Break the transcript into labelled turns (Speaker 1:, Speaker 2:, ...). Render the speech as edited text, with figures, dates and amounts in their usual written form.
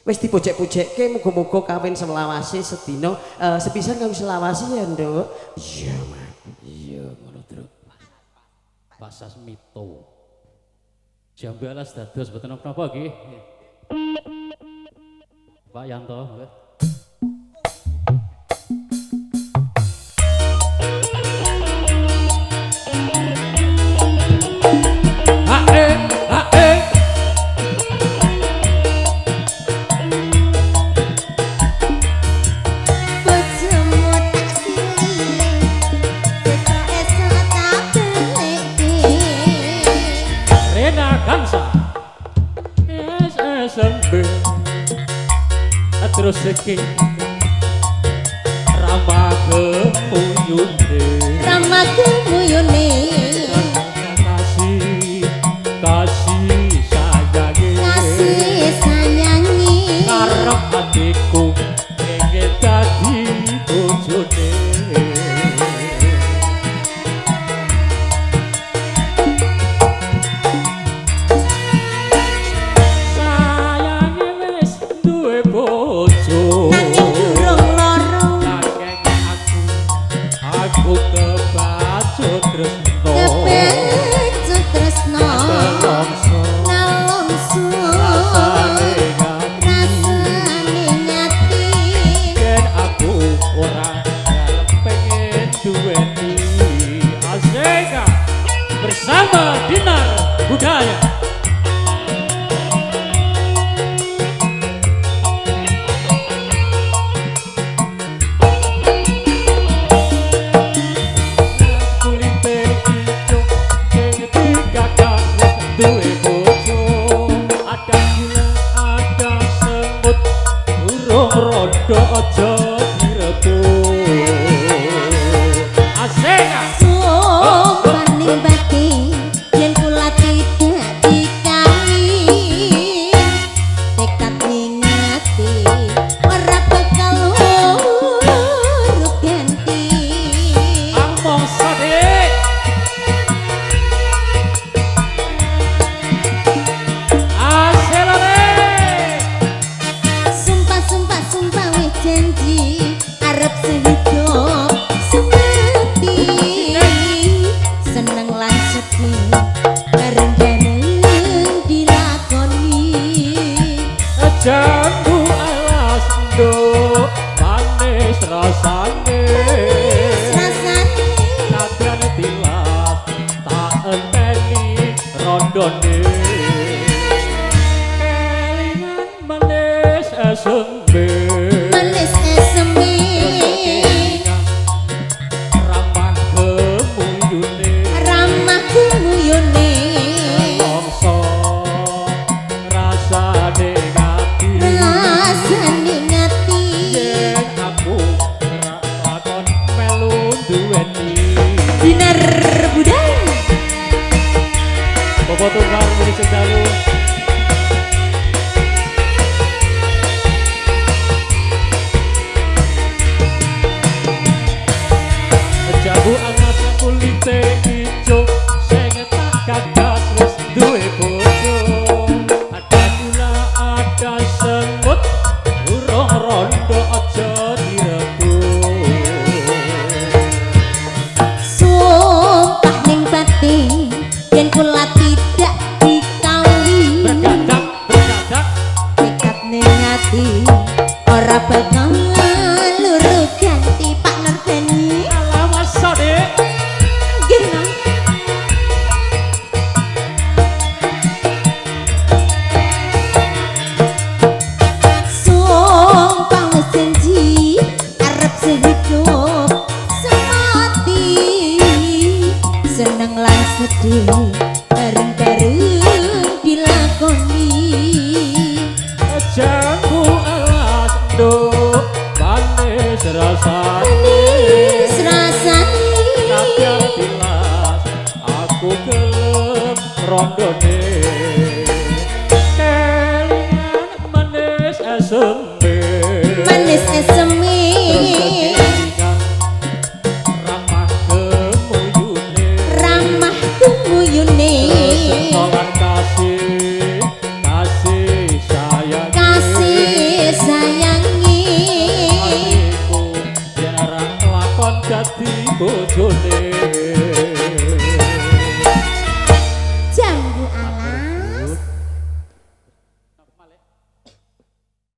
Speaker 1: Wis dipojek-pojekke muga-muga kawin selawase sedina sepisan kawin selawase ya, Nduk. Iya, Mak. Iya, ngono, Truk.
Speaker 2: Pasas mito. Jam 12 dados mboten napa nggih. Pak Yanto, nggih. Terus seki Rama kemuyune kasih sayangi ngarep hatiku pengen dadi bojone bersama Dinar Budaya. Ada gula, ada semut, burung rondo ojo direbut. Asik. Jambu alas nduk manis rasane nadyan tilas tak enteni rondone kelingan manis esembe ramah kemuyune longso rasane
Speaker 3: Dinar Budaya
Speaker 2: Bapak Tunggal Budi Cendalu Jabu anas kulite ijo sing tak gagas wis duwe bojo ada gula ada semut burung rondo aja direbut
Speaker 3: sumpah ning batin yen kula tidak dikawin
Speaker 2: bergadak
Speaker 3: nekat ning ati ora bakal luru ganti Pak Nurdani
Speaker 2: alamat sode
Speaker 3: gimana sumpah wis janji arep sehidup semati seneng lan sedih bareng-bareng dilakoni
Speaker 2: jambu alas nduk manis rasane
Speaker 3: manis rasane
Speaker 2: nadyan tilas aku gelem rondone kelingan manis esem